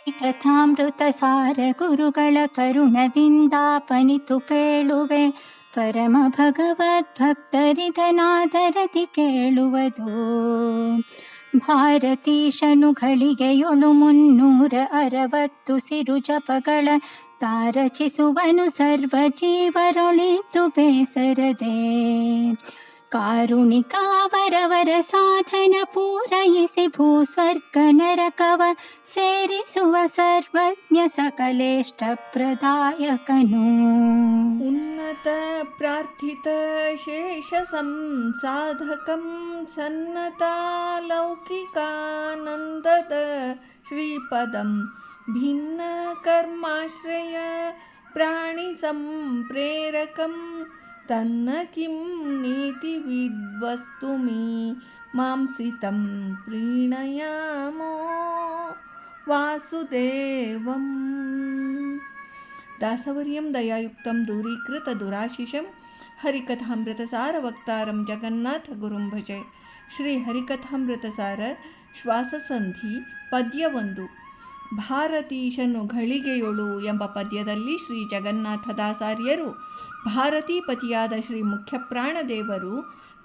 ಕಥಾಮೃತ ಸಾರ ಗುರುಗಳ ಕರುಣದಿಂದಾಪನಿತು ಪೇಳುವೆ, ಪರಮ ಭಗವದ್ಭಕ್ತರಿದನಾದರದಿ ಕೇಳುವುದು. ಭಾರತೀಶನು ಘಳಿಗೆಯೊಳು 360 ಸಿರು ಜಪಗಳ ತಾರಚಿಸುವನು ಸರ್ವ ಜೀವರೊಳಿದ್ದು ಬೇಸರದೆ. ಕಾರುಣಿಕಾವರವರ ಸಾಧನ ಪೂರೈಸಿ ಭೂಸ್ವರ್ಗ ನರಕವ ಸೇರಿಸುವ ಸರ್ವಜ್ಞ ಸಕಲೇಷ್ಟ ಪ್ರದಾಯಕನು. ಉನ್ನತ ಪ್ರಾರ್ಥಿತ ಶೇಷ ಸಂಸಾಧಕಂ ಸನ್ನತಾಲೌಕಿಕಾನಂದದ ಶ್ರೀಪದಂ ಭಿನ್ನ ಕರ್ಮಾಶ್ರಯ ಪ್ರಾಣಿ ಸಂಪ್ರೇರಕಂ ತನ್ನ ಕಿಂ ನೀತಿ ವಿದ್ವಸ್ತುಮಿ ಮಾಂಸಿತಂ ಪ್ರೀಣಯಾಮೋ ವಾಸುದೇವಂ. ದಾಸವರ್ಯಂ ದಯಾಯುಕ್ತಂ ದೂರೀಕೃತ ದುರಾಶಿಷಂ ಹರಿಕಥಾಮೃತಸಾರ ವಕ್ತಾರಂ ಜಗನ್ನಾಥ ಗುರುಂ ಭಜೆ. ಶ್ರೀ ಹರಿಕಥಾಮೃತಸಾರ ಶ್ವಾಸಸಂಧಿ ಪದ್ಯ 1. ಭಾರತೀಶನು ಘಳಿಗೆಯೊಳು ಎಂಬ ಪದ್ಯದಲ್ಲಿ ಶ್ರೀ ಜಗನ್ನಾಥದಾಸಾರ್ಯರು ಭಾರತೀಪತಿಯಾದ ಶ್ರೀ ಮುಖ್ಯಪ್ರಾಣದೇವರು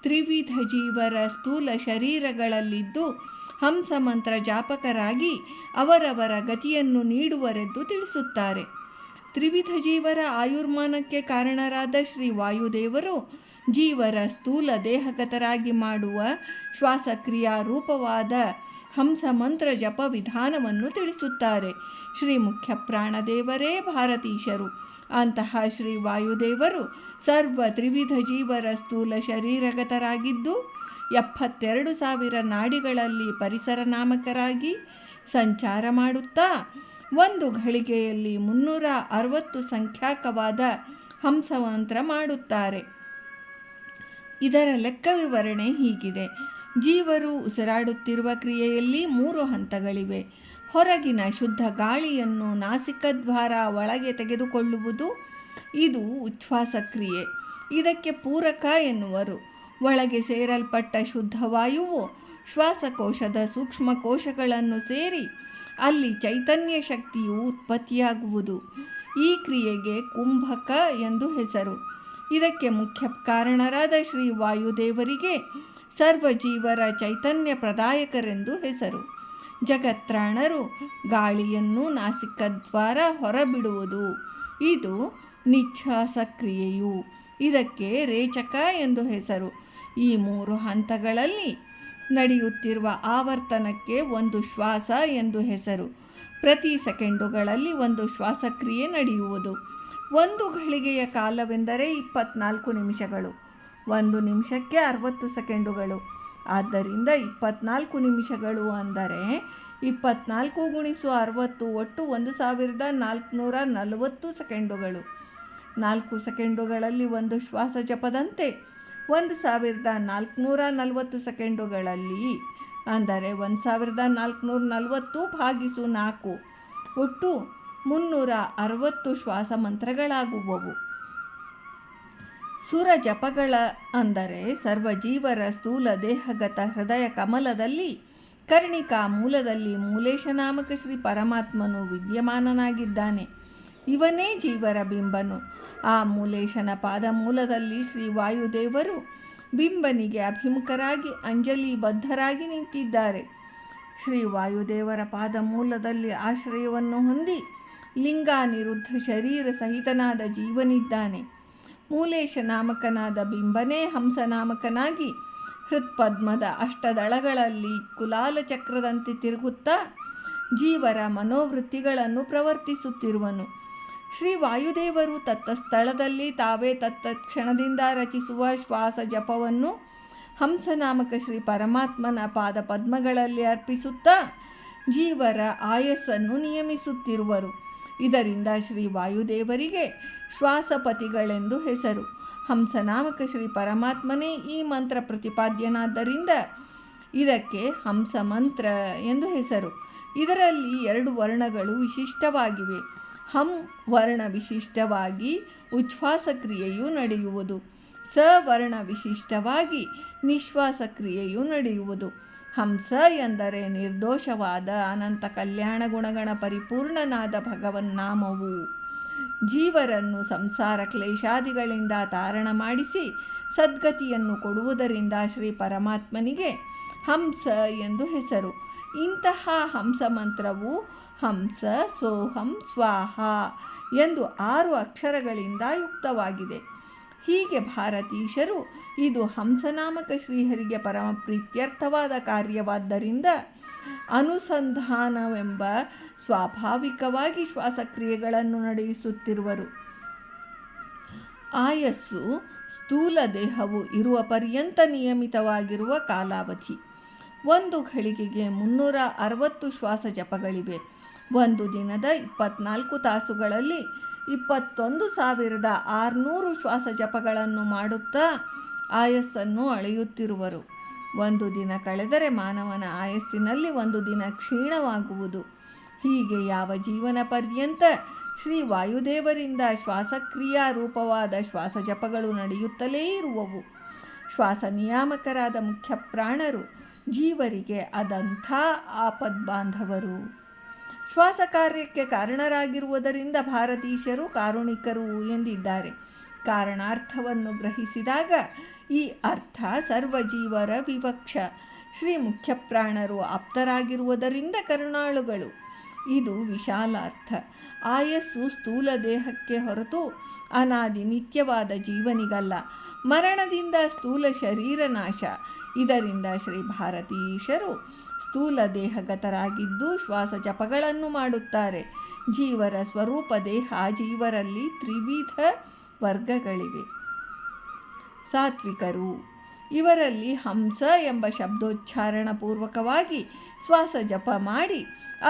ತ್ರಿವಿಧ ಜೀವರ ಸ್ಥೂಲ ಶರೀರಗಳಲ್ಲಿದ್ದು ಹಂಸಮಂತ್ರ ಜಾಪಕರಾಗಿ ಅವರವರ ಗತಿಯನ್ನು ನೀಡುವರೆಂದು ತಿಳಿಸುತ್ತಾರೆ. ತ್ರಿವಿಧ ಜೀವರ ಆಯುರ್ಮಾನಕ್ಕೆ ಕಾರಣರಾದ ಶ್ರೀ ವಾಯುದೇವರು ಜೀವರ ಸ್ಥೂಲ ದೇಹಗತರಾಗಿ ಮಾಡುವ ಶ್ವಾಸಕ್ರಿಯಾ ರೂಪವಾದ ಹಂಸಮಂತ್ರ ಜಪ ವಿಧಾನವನ್ನು ತಿಳಿಸುತ್ತಾರೆ. ಶ್ರೀ ಮುಖ್ಯಪ್ರಾಣದೇವರೇ ಭಾರತೀಶರು. ಅಂತಹ ಶ್ರೀ ವಾಯುದೇವರು ಸರ್ವ ತ್ರಿವಿಧ ಜೀವರ ಸ್ಥೂಲ ಶರೀರಗತರಾಗಿದ್ದು 72,000 ನಾಡಿಗಳಲ್ಲಿ ಪರಿಸರ ನಾಮಕರಾಗಿ ಸಂಚಾರ ಮಾಡುತ್ತಾ ಒಂದು ಘಳಿಗೆಯಲ್ಲಿ 360 ಸಂಖ್ಯಾಕವಾದ ಹಂಸಮಂತ್ರ ಮಾಡುತ್ತಾರೆ. ಇದರ ಲೆಕ್ಕ ವಿವರಣೆ ಹೀಗಿದೆ. ಜೀವರು ಉಸಿರಾಡುತ್ತಿರುವ ಕ್ರಿಯೆಯಲ್ಲಿ 3 ಹಂತಗಳಿವೆ. ಹೊರಗಿನ ಶುದ್ಧ ಗಾಳಿಯನ್ನು ನಾಸಿಕದ್ವಾರ ಒಳಗೆ ತೆಗೆದುಕೊಳ್ಳುವುದು, ಇದು ಉಚ್ಛ್ವಾಸ ಕ್ರಿಯೆ. ಇದಕ್ಕೆ ಪೂರಕ ಎನ್ನುವರು. ಒಳಗೆ ಸೇರಲ್ಪಟ್ಟ ಶುದ್ಧವಾಯುವು ಶ್ವಾಸಕೋಶದ ಸೂಕ್ಷ್ಮ ಕೋಶಗಳನ್ನು ಸೇರಿ ಅಲ್ಲಿ ಚೈತನ್ಯ ಶಕ್ತಿಯು ಉತ್ಪತ್ತಿಯಾಗುವುದು. ಈ ಕ್ರಿಯೆಗೆ ಕುಂಭಕ ಎಂದು ಹೆಸರು. ಇದಕ್ಕೆ ಮುಖ್ಯ ಕಾರಣರಾದ ಶ್ರೀ ವಾಯುದೇವರಿಗೆ ಸರ್ವಜೀವರ ಚೈತನ್ಯ ಪ್ರದಾಯಕರೆಂದು ಹೆಸರು. ಜಗತ್ರಾಣರು ಗಾಳಿಯನ್ನು ನಾಸಿಕದ್ವಾರ ಹೊರಬಿಡುವುದು, ಇದು ನಿಶ್ವಾಸ ಕ್ರಿಯೆಯು. ಇದಕ್ಕೆ ರೇಚಕ ಎಂದು ಹೆಸರು. ಈ 3 ಹಂತಗಳಲ್ಲಿ ನಡೆಯುತ್ತಿರುವ ಆವರ್ತನಕ್ಕೆ ಒಂದು ಶ್ವಾಸ ಎಂದು ಹೆಸರು. ಪ್ರತಿ ಸೆಕೆಂಡುಗಳಲ್ಲಿ ಒಂದು ಶ್ವಾಸಕ್ರಿಯೆ ನಡೆಯುವುದು. ಒಂದು ಘಳಿಗೆಯ ಕಾಲವೆಂದರೆ 24 ನಿಮಿಷಗಳು. 1 ನಿಮಿಷಕ್ಕೆ 60 ಸೆಕೆಂಡುಗಳು. ಆದ್ದರಿಂದ 24 ನಿಮಿಷಗಳು ಅಂದರೆ 24 × 60 ಒಟ್ಟು 1440 ಸೆಕೆಂಡುಗಳು. 4 ಸೆಕೆಂಡುಗಳಲ್ಲಿ ಒಂದು ಶ್ವಾಸ ಜಪದಂತೆ 1440 ಸೆಕೆಂಡುಗಳಲ್ಲಿ ಅಂದರೆ 1440 × 4 ಒಟ್ಟು 360 ಶ್ವಾಸ ಮಂತ್ರಗಳಾಗುವವು. ಸುರ ಜಪಗಳ ಅಂದರೆ ಸರ್ವಜೀವರ ಸ್ಥೂಲ ದೇಹಗತ ಹೃದಯ ಕಮಲದಲ್ಲಿ ಕರ್ಣಿಕಾ ಮೂಲದಲ್ಲಿ ಮೂಲೇಶ ನಾಮಕ ಶ್ರೀ ಪರಮಾತ್ಮನು ವಿದ್ಯಮಾನನಾಗಿದ್ದಾನೆ. ಇವನೇ ಜೀವರ ಬಿಂಬನು. ಆ ಮೂಲೇಶನ ಪಾದ ಮೂಲದಲ್ಲಿ ಶ್ರೀ ವಾಯುದೇವರು ಬಿಂಬನಿಗೆ ಅಭಿಮುಖರಾಗಿ ಅಂಜಲಿಬದ್ಧರಾಗಿ ನಿಂತಿದ್ದಾರೆ. ಶ್ರೀ ವಾಯುದೇವರ ಪಾದ ಮೂಲದಲ್ಲಿ ಆಶ್ರಯವನ್ನು ಹೊಂದಿ ಲಿಂಗಾನಿರುದ್ಧ ಶರೀರ ಸಹಿತನಾದ ಜೀವನಿದ್ದಾನೆ. ಮೂಲೇಶ ನಾಮಕನಾದ ಬಿಂಬನೇ ಹಂಸನಾಮಕನಾಗಿ ಹೃತ್ಪದ್ಮದ ಅಷ್ಟದಳಗಳಲ್ಲಿ ಕುಲಾಲ ಚಕ್ರದಂತೆ ತಿರುಗುತ್ತಾ ಜೀವರ ಮನೋವೃತ್ತಿಗಳನ್ನು ಪ್ರವರ್ತಿಸುತ್ತಿರುವನು. ಶ್ರೀ ವಾಯುದೇವರು ತತ್ತಸ್ಥಳದಲ್ಲಿ ತಾವೇ ತತ್ತಕ್ಷಣದಿಂದ ರಚಿಸುವ ಶ್ವಾಸ ಜಪವನ್ನು ಹಂಸನಾಮಕ ಶ್ರೀ ಪರಮಾತ್ಮನ ಪಾದ ಪದ್ಮಗಳಲ್ಲಿ ಅರ್ಪಿಸುತ್ತಾ ಜೀವರ ಆಯಸ್ಸನ್ನು ನಿಯಮಿಸುತ್ತಿರುವರು. ಇದರಿಂದ ಶ್ರೀ ವಾಯುದೇವರಿಗೆ ಶ್ವಾಸಪತಿಗಳೆಂದು ಹೆಸರು. ಹಂಸನಾಮಕ ಶ್ರೀ ಪರಮಾತ್ಮನೇ ಈ ಮಂತ್ರ ಪ್ರತಿಪಾದ್ಯನಾದ್ದರಿಂದ ಇದಕ್ಕೆ ಹಂಸ ಮಂತ್ರ ಎಂದು ಹೆಸರು. ಇದರಲ್ಲಿ 2 ವರ್ಣಗಳು ವಿಶಿಷ್ಟವಾಗಿವೆ. ಹಂ ವರ್ಣ ವಿಶಿಷ್ಟವಾಗಿ ಉಚ್ಛ್ವಾಸ ಕ್ರಿಯೆಯು ನಡೆಯುವುದು. ಸ ವರ್ಣ ವಿಶಿಷ್ಟವಾಗಿ ನಿಶ್ವಾಸ ಕ್ರಿಯೆಯು ನಡೆಯುವುದು. ಹಂಸ ಎಂದರೆ ನಿರ್ದೋಷವಾದ ಅನಂತ ಕಲ್ಯಾಣ ಗುಣಗಣ ಪರಿಪೂರ್ಣನಾದ ಭಗವನ್ನಾಮವು. ಜೀವರನ್ನು ಸಂಸಾರ ಕ್ಲೇಶಾದಿಗಳಿಂದ ತಾರಣ ಮಾಡಿಸಿ ಸದ್ಗತಿಯನ್ನು ಕೊಡುವುದರಿಂದ ಶ್ರೀ ಪರಮಾತ್ಮನಿಗೆ ಹಂಸ ಎಂದು ಹೆಸರು. ಇಂತಹ ಹಂಸ ಮಂತ್ರವು ಹಂಸ ಸೋಹಂ ಸ್ವಾಹ ಎಂದು 6 ಅಕ್ಷರಗಳಿಂದ ಯುಕ್ತವಾಗಿದೆ. ಹೀಗೆ ಭಾರತೀಶರು ಇದು ಹಂಸನಾಮಕ ಶ್ರೀಹರಿಗೆ ಪರಮ ಪ್ರೀತ್ಯರ್ಥವಾದ ಕಾರ್ಯವಾದ್ದರಿಂದ ಅನುಸಂಧಾನವೆಂಬ ಸ್ವಾಭಾವಿಕವಾಗಿ ಶ್ವಾಸಕ್ರಿಯೆಗಳನ್ನು ನಡೆಸುತ್ತಿರುವರು. ಆಯಸ್ಸು ಸ್ಥೂಲ ದೇಹವು ಇರುವ ಪರ್ಯಂತ ನಿಯಮಿತವಾಗಿರುವ ಕಾಲಾವಧಿ. ಒಂದು ಘಳಿಗೆಗೆ 360 ಶ್ವಾಸ ಜಪಗಳಿವೆ. ಒಂದು ದಿನದ 24 ತಾಸುಗಳಲ್ಲಿ 21,600 ಶ್ವಾಸ ಜಪಗಳನ್ನು ಮಾಡುತ್ತಾ ಆಯಸ್ಸನ್ನು ಅಳೆಯುತ್ತಿರುವರು. ಒಂದು ದಿನ ಕಳೆದರೆ ಮಾನವನ ಆಯಸ್ಸಿನಲ್ಲಿ ಒಂದು ದಿನ ಕ್ಷೀಣವಾಗುವುದು. ಹೀಗೆ ಯಾವ ಜೀವನ ಪರ್ಯಂತ ಶ್ರೀ ವಾಯುದೇವರಿಂದ ಶ್ವಾಸಕ್ರಿಯಾ ರೂಪವಾದ ಶ್ವಾಸ ಜಪಗಳು ನಡೆಯುತ್ತಲೇ ಇರುವವು. ಶ್ವಾಸ ನಿಯಾಮಕರಾದ ಮುಖ್ಯ ಪ್ರಾಣರು ಜೀವರಿಗೆ ಅದಂಥ ಆಪದ್ಬಾಂಧವರು. ಶ್ವಾಸ ಕಾರ್ಯಕ್ಕೆ ಕಾರಣರಾಗಿರುವುದರಿಂದ ಭಾರತೀಶರು ಕಾರುಣಿಕರು ಎಂದಿದ್ದಾರೆ. ಕಾರಣಾರ್ಥವನ್ನು ಗ್ರಹಿಸಿದಾಗ ಈ ಅರ್ಥ ಸರ್ವಜೀವರ ವಿವಕ್ಷ. ಶ್ರೀ ಮುಖ್ಯ ಪ್ರಾಣರು ಆಪ್ತರಾಗಿರುವುದರಿಂದ ಕರುಣಾಳುಗಳು. ಇದು ವಿಶಾಲ ಅರ್ಥ. ಆಯಸ್ಸು ಸ್ಥೂಲ ದೇಹಕ್ಕೆ ಹೊರತು ಅನಾದಿ ನಿತ್ಯವಾದ ಜೀವನಿಗಲ್ಲ. ಮರಣದಿಂದ ಸ್ಥೂಲ ಶರೀರ ನಾಶ. ಇದರಿಂದ ಶ್ರೀ ಭಾರತೀಶರು ಸ್ಥೂಲ ದೇಹಗತರಾಗಿದ್ದು ಶ್ವಾಸ ಜಪಗಳನ್ನು ಮಾಡುತ್ತಾರೆ. ಜೀವರ ಸ್ವರೂಪ ದೇಹ. ಜೀವರಲ್ಲಿ ತ್ರಿವಿಧ ವರ್ಗಗಳಿವೆ. ಸಾತ್ವಿಕರು. ಇವರಲ್ಲಿ ಹಂಸ ಎಂಬ ಶಬ್ದೋಚ್ಚಾರಣ ಪೂರ್ವಕವಾಗಿ ಶ್ವಾಸ ಜಪ ಮಾಡಿ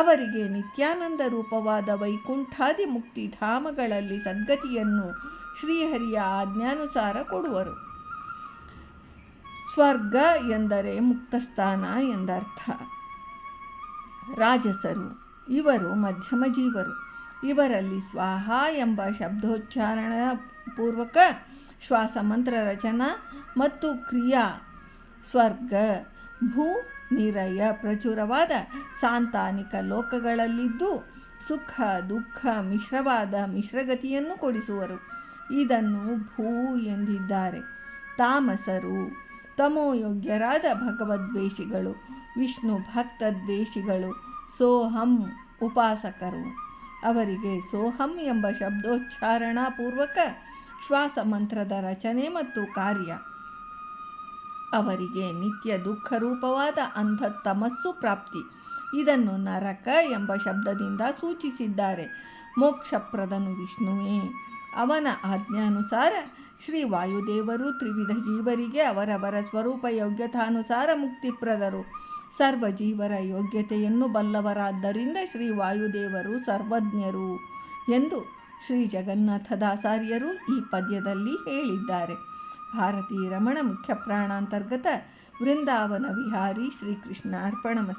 ಅವರಿಗೆ ನಿತ್ಯಾನಂದ ರೂಪವಾದ ವೈಕುಂಠಾದಿ ಮುಕ್ತಿಧಾಮಗಳಲ್ಲಿ ಸದ್ಗತಿಯನ್ನು ಶ್ರೀಹರಿಯ ಆಜ್ಞಾನುಸಾರ ಕೊಡುವರು. ಸ್ವರ್ಗ ಎಂದರೆ ಮುಕ್ತಸ್ಥಾನ ಎಂದರ್ಥ. ರಾಜಸರು. ಇವರು ಮಧ್ಯಮ ಜೀವರು. ಇವರಲ್ಲಿ ಸ್ವಾಹ ಎಂಬ ಶಬ್ದೋಚ್ಚಾರಣ ಪೂರ್ವಕ ಶ್ವಾಸ ಮಂತ್ರ ರಚನಾ ಮತ್ತು ಕ್ರಿಯಾ ಸ್ವರ್ಗ ಭೂ ನಿರಯ ಪ್ರಚುರವಾದ ಸಾಂತಾನಿಕ ಲೋಕಗಳಲ್ಲಿದ್ದು ಸುಖ ದುಃಖ ಮಿಶ್ರವಾದ ಮಿಶ್ರಗತಿಯನ್ನು ಕೊಡಿಸುವರು. ಇದನ್ನು ಭೂ ಎಂದಿದ್ದಾರೆ. ತಾಮಸರು. ತಮೋಯೋಗ್ಯರಾದ ಭಗವದ್ವೇಷಿಗಳು, ವಿಷ್ಣು ಭಕ್ತದ್ವೇಷಿಗಳು, ಸೋಹಂ ಉಪಾಸಕರು. ಅವರಿಗೆ ಸೋಹಂ ಎಂಬ ಶಬ್ದೋಚ್ಚಾರಣಾ ಪೂರ್ವಕ ಶ್ವಾಸ ಮಂತ್ರದ ರಚನೆ ಮತ್ತು ಕಾರ್ಯ. ಅವರಿಗೆ ನಿತ್ಯ ದುಃಖ ರೂಪವಾದ ಅಂಧ ತಮಸ್ಸು ಪ್ರಾಪ್ತಿ. ಇದನ್ನು ನರಕ ಎಂಬ ಶಬ್ದದಿಂದ ಸೂಚಿಸಿದ್ದಾರೆ. ಮೋಕ್ಷಪ್ರದನು ವಿಷ್ಣುವೇ. ಅವನ ಆಜ್ಞಾನುಸಾರ ಶ್ರೀ ವಾಯುದೇವರು ತ್ರಿವಿಧ ಜೀವರಿಗೆ ಅವರವರ ಸ್ವರೂಪ ಯೋಗ್ಯತಾನುಸಾರ ಮುಕ್ತಿಪ್ರದರು. ಸರ್ವ ಜೀವರ ಯೋಗ್ಯತೆಯನ್ನು ಬಲ್ಲವರಾದ್ದರಿಂದ ಶ್ರೀ ವಾಯುದೇವರು ಸರ್ವಜ್ಞರು ಎಂದು ಶ್ರೀ ಜಗನ್ನಾಥದಾಸಾರ್ಯರು ಈ ಪದ್ಯದಲ್ಲಿ ಹೇಳಿದ್ದಾರೆ. ಭಾರತೀ ರಮಣ ಮುಖ್ಯ ಪ್ರಾಣಾಂತರ್ಗತ ವೃಂದಾವನ ವಿಹಾರಿ ಶ್ರೀಕೃಷ್ಣ ಅರ್ಪಣಮಸ್ತು.